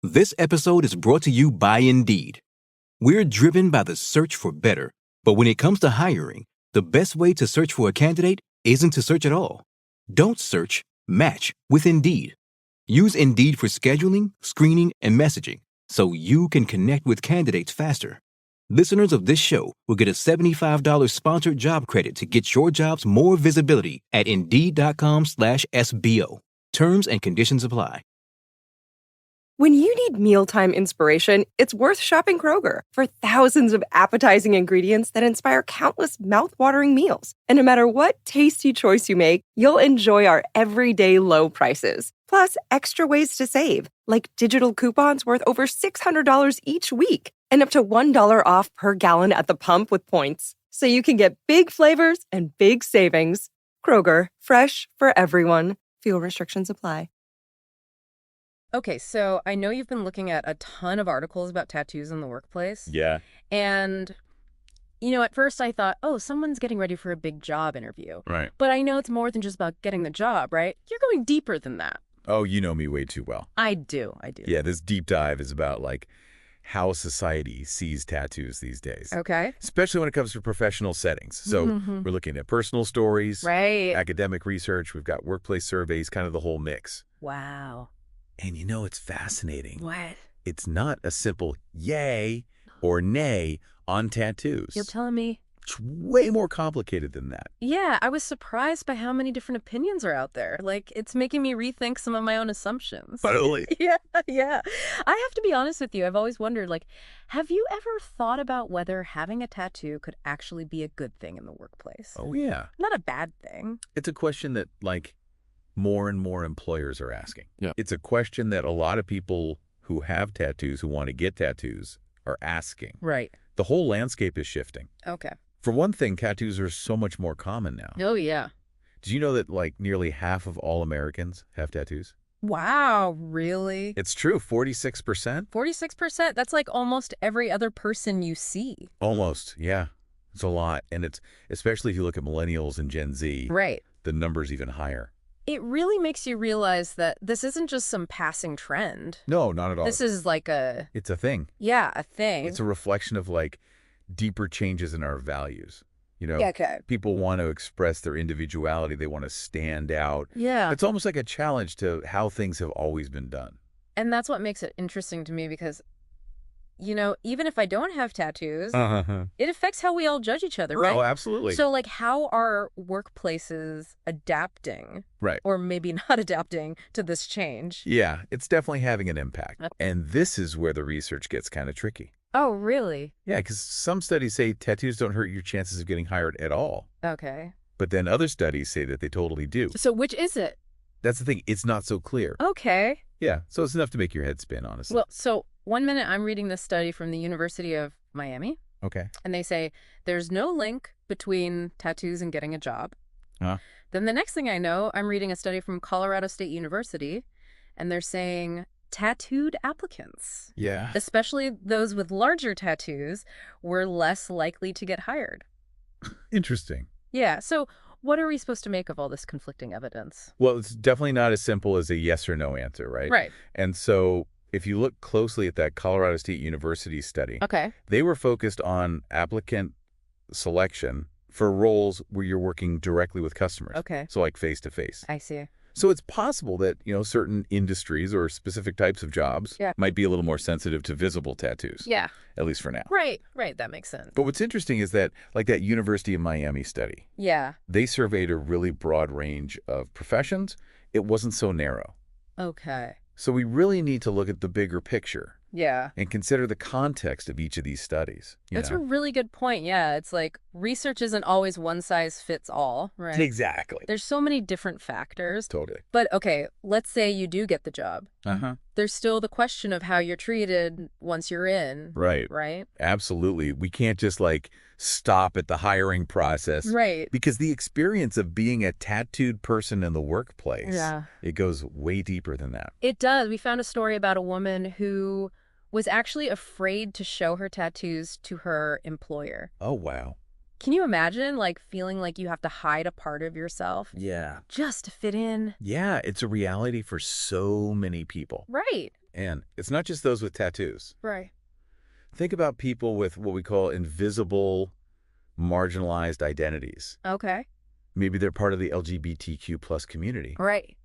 This episode is brought to you by Indeed. We're driven by the search for better, but when it comes to hiring, the best way to search for a candidate isn't to search at all. Don't search, match with Indeed. Use Indeed for scheduling, screening, and messaging so you can connect with candidates faster. Listeners of this show will get a $75 sponsored job credit to get your jobs more visibility at Indeed.com/SBO. Terms and conditions apply. When you need mealtime inspiration, it's worth shopping Kroger for thousands of appetizing ingredients that inspire countless mouth-watering meals. And no matter what tasty choice you make, you'll enjoy our everyday low prices. Plus, extra ways to save, like digital coupons worth over $600 each week and up to $1 off per gallon at the pump with points. So you can get big flavors and big savings. Kroger, fresh for everyone. Fuel restrictions apply. Okay, so I know you've been looking at a ton of articles about tattoos in the workplace. Yeah. And, at first I thought, oh, someone's getting ready for a big job interview. Right. But I know it's more than just about getting the job, right? You're going deeper than that. Oh, you know me way too well. I do. Yeah, this deep dive is about, how society sees tattoos these days. Okay. Especially when it comes to professional settings. So we're looking at personal stories, Right. academic research, we've got workplace surveys, kind of the whole mix. Wow. And it's fascinating. What? It's not a simple yay or nay on tattoos. You're telling me? It's way more complicated than that. Yeah, I was surprised by how many different opinions are out there. It's making me rethink some of my own assumptions. Totally. Yeah. I have to be honest with you. I've always wondered, have you ever thought about whether having a tattoo could actually be a good thing in the workplace? Oh, yeah. Not a bad thing. It's a question that, more and more employers are asking. Yeah. It's a question that a lot of people who have tattoos, who want to get tattoos, are asking. Right. The whole landscape is shifting. Okay. For one thing, tattoos are so much more common now. Oh, yeah. Did you know that nearly half of all Americans have tattoos? Wow, really? It's true, 46%? 46%? That's almost every other person you see. Almost, yeah. It's a lot. And it's, especially if you look at millennials and Gen Z, Right. the number's even higher. It really makes you realize that this isn't just some passing trend. No, not at all. This is It's a thing. a thing. It's a reflection of deeper changes in our values. Yeah, okay. People want to express their individuality. They want to stand out. Yeah. It's almost like a challenge to how things have always been done. And that's what makes it interesting to me because, even if I don't have tattoos, it affects how we all judge each other, right? Oh, absolutely. So, how are workplaces adapting? Right. Or maybe not adapting to this change? Yeah, it's definitely having an impact. Okay. And this is where the research gets kind of tricky. Oh, really? Yeah, because some studies say tattoos don't hurt your chances of getting hired at all. Okay. But then other studies say that they totally do. So which is it? That's the thing. It's not so clear. Okay. Yeah, so it's enough to make your head spin, honestly. Well, so one minute I'm reading this study from the University of Miami, Okay. and they say there's no link between tattoos and getting a job. Huh? Then the next thing I know, I'm reading a study from Colorado State University, and they're saying tattooed applicants, Yeah. especially those with larger tattoos, were less likely to get hired. Interesting. Yeah, so what are we supposed to make of all this conflicting evidence? Well, it's definitely not as simple as a yes or no answer, right? Right. And so if you look closely at that Colorado State University study, Okay. they were focused on applicant selection for roles where you're working directly with customers. Okay. So face-to-face. I see. So it's possible that, certain industries or specific types of jobs Yeah. might be a little more sensitive to visible tattoos, Yeah. at least for now. Right. That makes sense. But what's interesting is that, that University of Miami study, Yeah. they surveyed a really broad range of professions. It wasn't so narrow. Okay. So we really need to look at the bigger picture Yeah. and consider the context of each of these studies. That's a really good point. Yeah, it's research isn't always one size fits all, right? Exactly. There's so many different factors. Totally. But okay, let's say you do get the job. Uh-huh. There's still the question of how you're treated once you're in. Right. Right? Absolutely. We can't just stop at the hiring process. Right. Because the experience of being a tattooed person in the workplace, Yeah. it goes way deeper than that. It does. We found a story about a woman who was actually afraid to show her tattoos to her employer. Oh, wow. Can you imagine, feeling like you have to hide a part of yourself Yeah. just to fit in? Yeah, it's a reality for so many people. Right. And it's not just those with tattoos. Right. Think about people with what we call invisible, marginalized identities. Okay. Maybe they're part of the LGBTQ plus community. Right.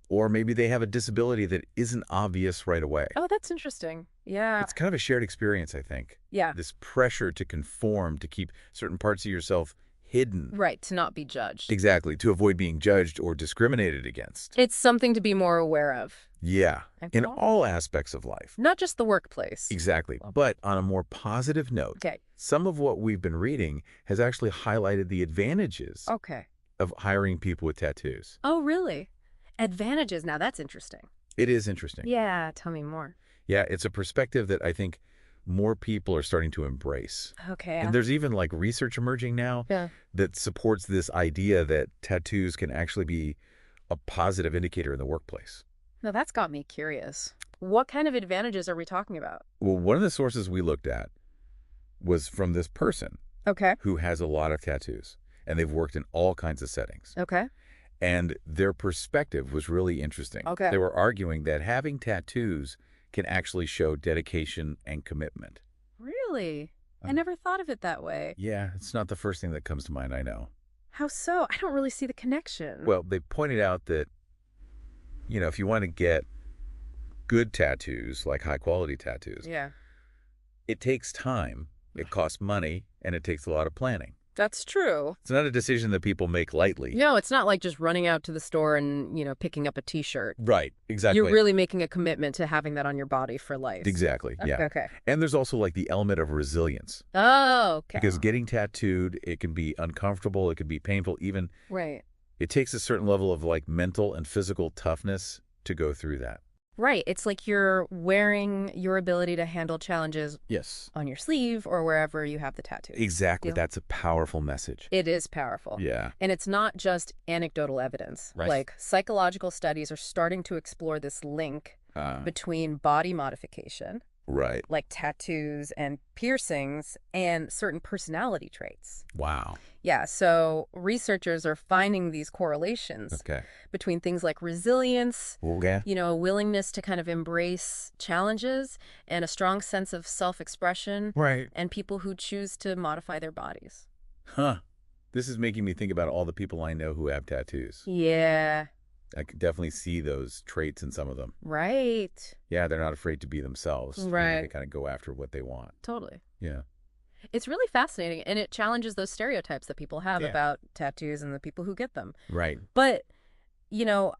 Or maybe they have a disability that isn't obvious right away. Oh, that's interesting. Yeah. It's kind of a shared experience, I think. Yeah. This pressure to conform, to keep certain parts of yourself hidden. Right, to not be judged. Exactly, to avoid being judged or discriminated against. It's something to be more aware of. Yeah, in Okay. all aspects of life. Not just the workplace. Exactly. But on a more positive note, Okay. some of what we've been reading has actually highlighted the advantages Okay. of hiring people with tattoos. Oh, really? Advantages. Now, that's interesting. It is interesting. Yeah, tell me more. Yeah, it's a perspective that I think more people are starting to embrace. Okay. And there's even like research emerging now that supports this idea that tattoos can actually be a positive indicator in the workplace. Now, that's got me curious. What kind of advantages are we talking about? Well, one of the sources we looked at was from this person Okay. who has a lot of tattoos, and they've worked in all kinds of settings. Okay. And their perspective was really interesting. Okay. They were arguing that having tattoos can actually show dedication and commitment. Really? I never thought of it that way. Yeah, it's not the first thing that comes to mind, I know. How so? I don't really see the connection. Well, they pointed out that, you know, if you want to get good tattoos, like high-quality tattoos, yeah. it takes time, it costs money, and it takes a lot of planning. That's true. It's not a decision that people make lightly. No, it's not like just running out to the store and, picking up a T-shirt. Right, exactly. You're really making a commitment to having that on your body for life. Exactly, yeah. Okay. And there's also like the element of resilience. Oh, okay. Because getting tattooed, it can be uncomfortable, it can be painful, even Right. it takes a certain level of like mental and physical toughness to go through that. Right. It's like you're wearing your ability to handle challenges Yes. on your sleeve or wherever you have the tattoo. Exactly. Deal. That's a powerful message. It is powerful. Yeah. And it's not just anecdotal evidence. Right. Like psychological studies are starting to explore this link between body modification, Right. like tattoos and piercings, and certain personality traits. Wow. Yeah, so researchers are finding these correlations Okay. between things like resilience, Okay. a willingness to kind of embrace challenges, and a strong sense of self-expression, Right. and people who choose to modify their bodies. Huh. This is making me think about all the people I know who have tattoos. Yeah, I could definitely see those traits in some of them. right. Yeah, they're not afraid to be themselves. You know, Right. they kind of go after what they want. Totally. Yeah. It's really fascinating, and it challenges those stereotypes that people have Yeah. about tattoos and the people who get them. Right. But,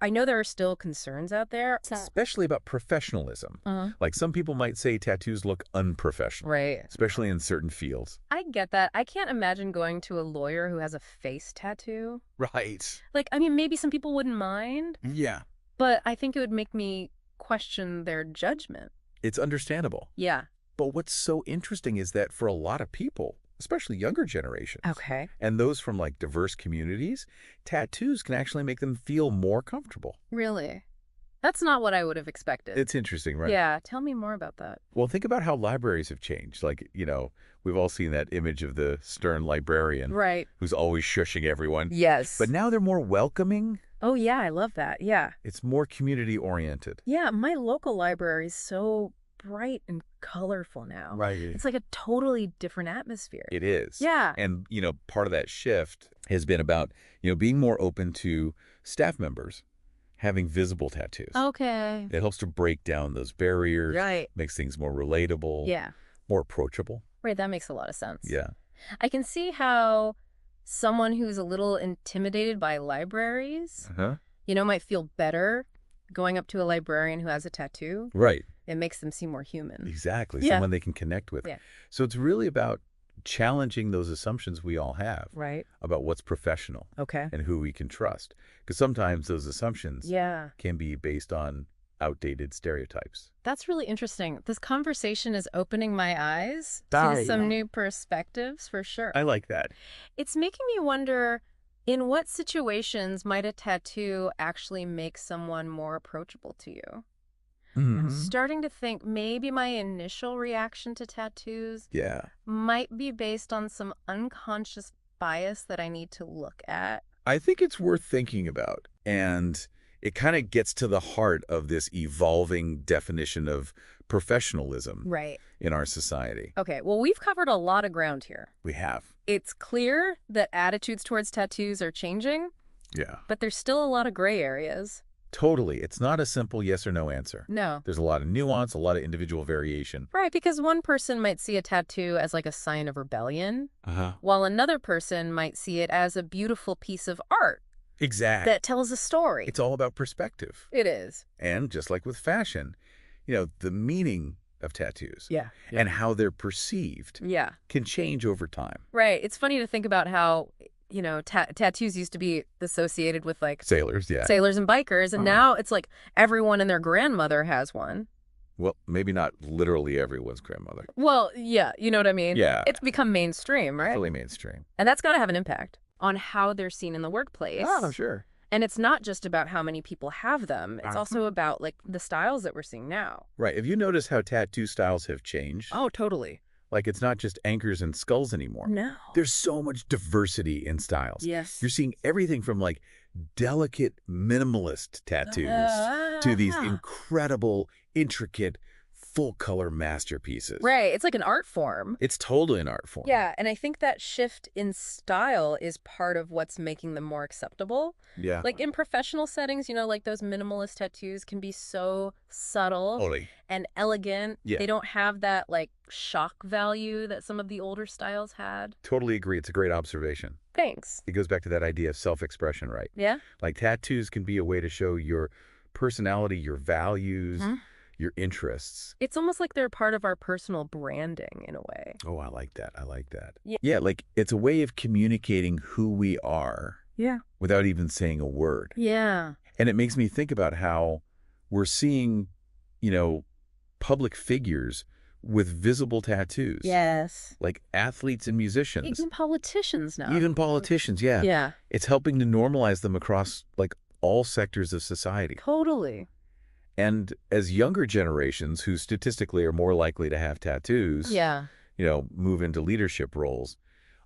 I know there are still concerns out there. Especially about professionalism. Like some people might say tattoos look unprofessional. Right. Especially in certain fields. I get that. I can't imagine going to a lawyer who has a face tattoo. Right. Like, I mean, maybe some people wouldn't mind, Yeah. but I think it would make me question their judgment. It's understandable. Yeah. But what's so interesting is that for a lot of people, especially younger generations, Okay. and those from like diverse communities, tattoos can actually make them feel more comfortable. Really? That's not what I would have expected. It's interesting, right? Yeah. Tell me more about that. Well, think about how libraries have changed. Like, we've all seen that image of the stern librarian Right. who's always shushing everyone. Yes. But now they're more welcoming. Oh, yeah. I love that. Yeah. It's more community-oriented. Yeah. My local library is so bright and colorful now. Right. It's like a totally different atmosphere. It is. Yeah. And, part of that shift has been about, being more open to staff members having visible tattoos. Okay. It helps to break down those barriers. Right. Makes things more relatable. Yeah. More approachable. Right. That makes a lot of sense. Yeah. I can see how someone who's a little intimidated by libraries, might feel better going up to a librarian who has a tattoo. Right. It makes them seem more human. Exactly. Yeah. Someone they can connect with. Yeah. So it's really about challenging those assumptions we all have Right. about what's professional Okay. and who we can trust. Because sometimes those assumptions Yeah. can be based on outdated stereotypes. That's really interesting. This conversation is opening my eyes to Sorry. some new perspectives for sure. I like that. It's making me wonder, in what situations might a tattoo actually make someone more approachable to you? I'm starting to think maybe my initial reaction to tattoos Yeah. might be based on some unconscious bias that I need to look at. I think it's worth thinking about. And it kind of gets to the heart of this evolving definition of professionalism in our society. Okay, well, we've covered a lot of ground here. We have. It's clear that attitudes towards tattoos are changing. Yeah. But there's still a lot of gray areas. Totally. It's not a simple yes or no answer. No. There's a lot of nuance, a lot of individual variation. Right, because one person might see a tattoo as like a sign of rebellion, while another person might see it as a beautiful piece of art. Exactly. That tells a story. It's all about perspective. It is. And just like with fashion, the meaning of tattoos Yeah. and how they're perceived Yeah. can change over time. Right. It's funny to think about how, tattoos used to be associated with like Sailors, yeah. sailors and bikers, and now it's like everyone and their grandmother has one. Well, maybe not literally everyone's grandmother. Well, yeah, you know what I mean? Yeah. It's become mainstream, right? Fully mainstream. And that's got to have an impact on how they're seen in the workplace. Oh, sure. And it's not just about how many people have them. It's also about like the styles that we're seeing now. Right. Have you noticed how tattoo styles have changed? Oh, totally. Like it's not just anchors and skulls anymore. No. There's so much diversity in styles. Yes. You're seeing everything from like delicate minimalist tattoos to these incredible, intricate, full-color masterpieces. Right. It's like an art form. It's totally an art form. Yeah. And I think that shift in style is part of what's making them more acceptable. Yeah. Like in professional settings, like those minimalist tattoos can be so subtle and elegant. Yeah. They don't have that like shock value that some of the older styles had. Totally agree. It's a great observation. Thanks. It goes back to that idea of self-expression, right? Yeah. Like tattoos can be a way to show your personality, your values, your interests. It's almost like they're part of our personal branding in a way. Oh, I like that. I like that. Yeah. Yeah, like it's a way of communicating who we are without even saying a word. Yeah. And it makes me think about how we're seeing, public figures with visible tattoos. Yes. Like athletes and musicians. Even politicians now. Even politicians, yeah. Yeah. It's helping to normalize them across like all sectors of society. Totally. And as younger generations, who statistically are more likely to have tattoos, move into leadership roles,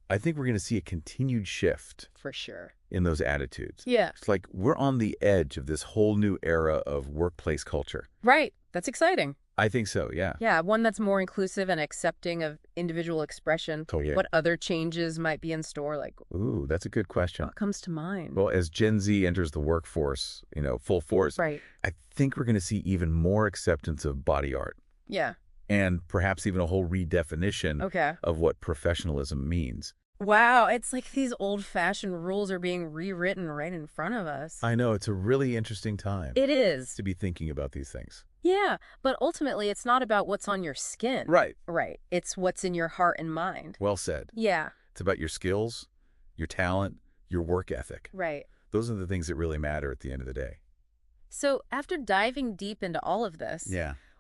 I think we're going to see a continued shift. For sure. In those attitudes. Yeah. It's like we're on the edge of this whole new era of workplace culture. Right. That's exciting. I think so, yeah. Yeah, one that's more inclusive and accepting of individual expression. Oh, yeah. What other changes might be in store? Like, ooh, that's a good question. What comes to mind? Well, as Gen Z enters the workforce, full force, right. I think we're going to see even more acceptance of body art. Yeah. And perhaps even a whole redefinition of what professionalism means. Wow, it's like these old-fashioned rules are being rewritten right in front of us. I know, it's a really interesting time. It is. To be thinking about these things. Yeah, but ultimately it's not about what's on your skin. Right. Right. It's what's in your heart and mind. Well said. Yeah. It's about your skills, your talent, your work ethic. Right. Those are the things that really matter at the end of the day. So after diving deep into all of this,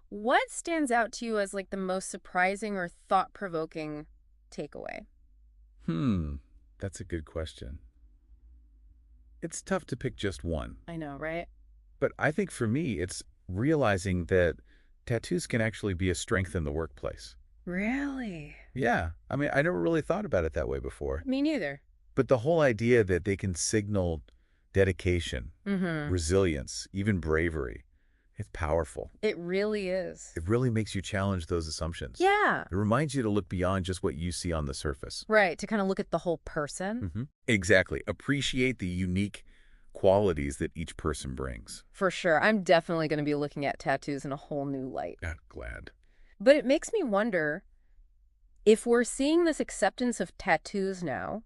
what stands out to you as like the most surprising or thought-provoking takeaway? That's a good question. It's tough to pick just one. I know, right? But I think for me, it's realizing that tattoos can actually be a strength in the workplace. Really? Yeah. I mean, I never really thought about it that way before. Me neither. But the whole idea that they can signal dedication, resilience, even bravery, it's powerful. It really is. It really makes you challenge those assumptions. Yeah. It reminds you to look beyond just what you see on the surface. Right, to kind of look at the whole person. Exactly. Appreciate the unique qualities that each person brings. For sure. I'm definitely going to be looking at tattoos in a whole new light. Glad. But it makes me wonder, if we're seeing this acceptance of tattoos now,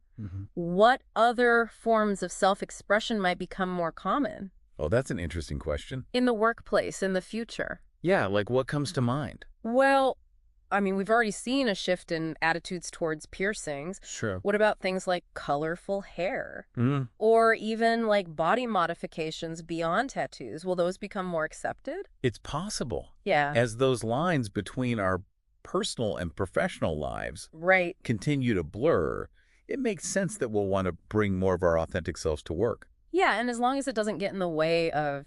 what other forms of self-expression might become more common? Oh, that's an interesting question. In the workplace, in the future. Yeah, like what comes to mind? Well, I mean, we've already seen a shift in attitudes towards piercings. Sure. What about things like colorful hair? Or even like body modifications beyond tattoos? Will those become more accepted? It's possible. Yeah. As those lines between our personal and professional lives continue to blur, it makes sense that we'll want to bring more of our authentic selves to work. Yeah, and as long as it doesn't get in the way of,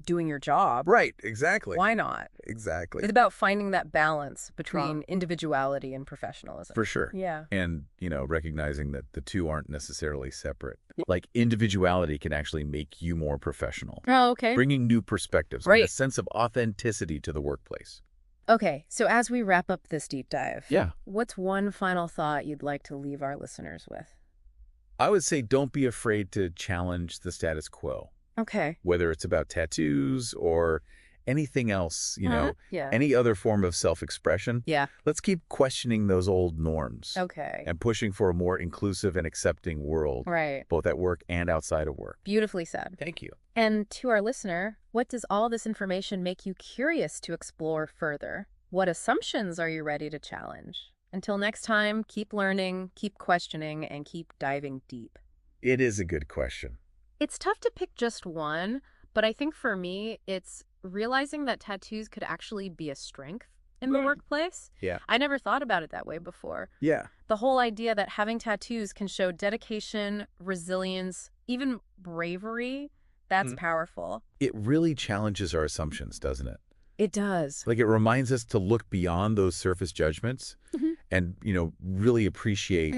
doing your job. Right, exactly. Why not? Exactly. It's about finding that balance between individuality and professionalism. For sure. Yeah. And, recognizing that the two aren't necessarily separate. Like, individuality can actually make you more professional. Oh, okay. Bringing new perspectives, and a sense of authenticity to the workplace. Okay, so as we wrap up this deep dive, Yeah. what's one final thought you'd like to leave our listeners with? I would say don't be afraid to challenge the status quo. Okay. Whether it's about tattoos or anything else, Yeah. any other form of self-expression. Yeah. Let's keep questioning those old norms. Okay. And pushing for a more inclusive and accepting world. Right. Both at work and outside of work. Beautifully said. Thank you. And to our listener, what does all this information make you curious to explore further? What assumptions are you ready to challenge? Until next time, keep learning, keep questioning, and keep diving deep. It is a good question. It's tough to pick just one, but I think for me, it's realizing that tattoos could actually be a strength in the workplace. Yeah. I never thought about it that way before. Yeah. The whole idea that having tattoos can show dedication, resilience, even bravery, that's powerful. It really challenges our assumptions, doesn't it? It does. Like, it reminds us to look beyond those surface judgments and, really appreciate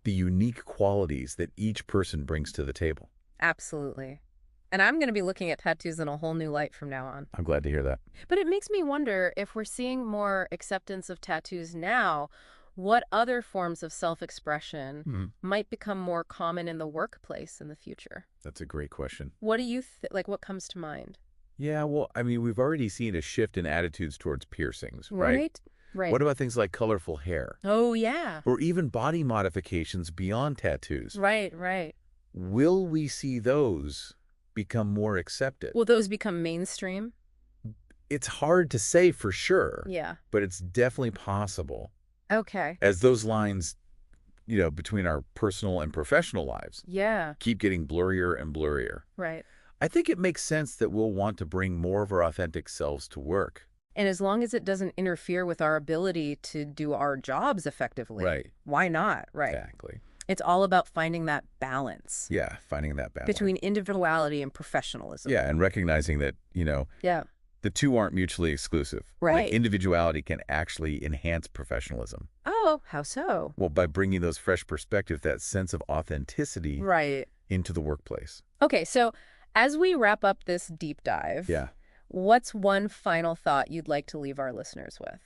the unique qualities that each person brings to the table. Absolutely. And I'm going to be looking at tattoos in a whole new light from now on. I'm glad to hear that. But it makes me wonder, if we're seeing more acceptance of tattoos now, what other forms of self-expression might become more common in the workplace in the future? That's a great question. What do you what comes to mind? Yeah, well, we've already seen a shift in attitudes towards piercings, right? Right. What about things like colorful hair? Oh, yeah. Or even body modifications beyond tattoos? Right. Will we see those become more accepted? Will those become mainstream? It's hard to say for sure. Yeah. But it's definitely possible. Okay. As those lines, between our personal and professional lives keep getting blurrier and blurrier. Right. I think it makes sense that we'll want to bring more of our authentic selves to work. And as long as it doesn't interfere with our ability to do our jobs effectively. Right. Why not? Right. Exactly. It's all about finding that balance. Yeah, finding that balance. Between individuality and professionalism. Yeah, and recognizing that, the two aren't mutually exclusive. Right. Like, individuality can actually enhance professionalism. Oh, how so? Well, by bringing those fresh perspectives, that sense of authenticity into the workplace. Okay, so as we wrap up this deep dive, what's one final thought you'd like to leave our listeners with?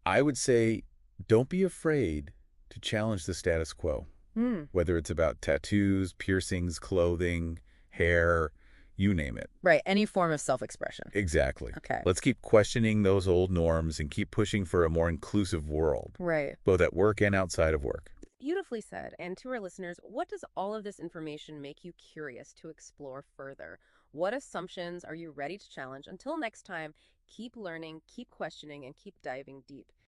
I would say, don't be afraid to challenge the status quo. Whether it's about tattoos, piercings, clothing, hair, you name it. Right, any form of self-expression. Exactly. Okay. Let's keep questioning those old norms and keep pushing for a more inclusive world. Right. Both at work and outside of work. Beautifully said. And to our listeners, what does all of this information make you curious to explore further? What assumptions are you ready to challenge? Until next time, keep learning, keep questioning, and keep diving deep.